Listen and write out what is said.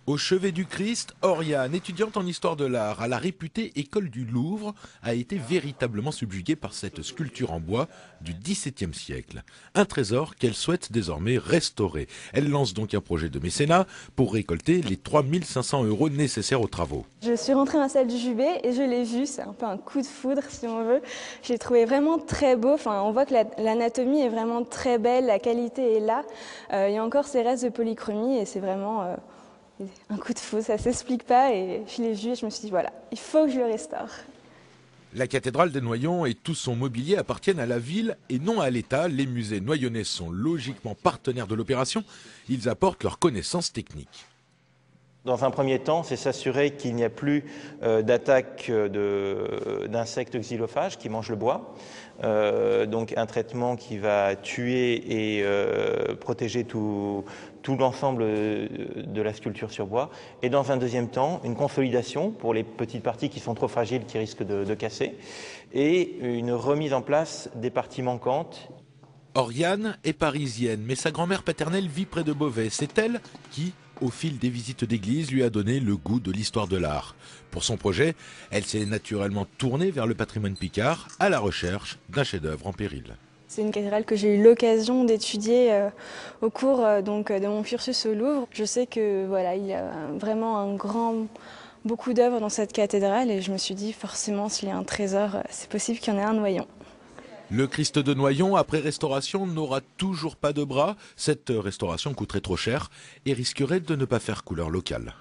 Au chevet du Christ, Oriane, étudiante en histoire de l'art à la réputée École du Louvre, a été véritablement subjuguée par cette sculpture en bois du XVIIe siècle. Un trésor qu'elle souhaite désormais restaurer. Elle lance donc un projet de mécénat pour récolter les 3 500 € nécessaires aux travaux. Je suis rentrée dans la salle du Jubé et je l'ai vu, c'est un peu un coup de foudre si on veut. Je l'ai trouvé vraiment très beau, on voit que l'anatomie est vraiment très belle, la qualité est là. Il y a encore ces restes de polychromie et c'est vraiment un coup de foudre, ça ne s'explique pas et je l'ai vu et je me suis dit voilà, il faut que je le restaure. La cathédrale des Noyons et tout son mobilier appartiennent à la ville et non à l'État. Les musées noyonnais sont logiquement partenaires de l'opération. Ils apportent leurs connaissances techniques. Dans un premier temps, c'est s'assurer qu'il n'y a plus d'attaque d'insectes xylophages qui mangent le bois. Donc un traitement qui va tuer et protéger tout l'ensemble de la sculpture sur bois. Et dans un deuxième temps, une consolidation pour les petites parties qui sont trop fragiles, qui risquent de casser. Et une remise en place des parties manquantes. Oriane est parisienne, mais sa grand-mère paternelle vit près de Beauvais. C'est elle qui, au fil des visites d'église, lui a donné le goût de l'histoire de l'art. Pour son projet, elle s'est naturellement tournée vers le patrimoine picard à la recherche d'un chef-d'œuvre en péril. C'est une cathédrale que j'ai eu l'occasion d'étudier au cours de mon cursus au Louvre. Je sais que voilà, il y a vraiment beaucoup d'œuvres dans cette cathédrale et je me suis dit forcément s'il y a un trésor, c'est possible qu'il y en ait un Noyon. Le Christ de Noyon, après restauration, n'aura toujours pas de bras. Cette restauration coûterait trop cher et risquerait de ne pas faire couleur locale.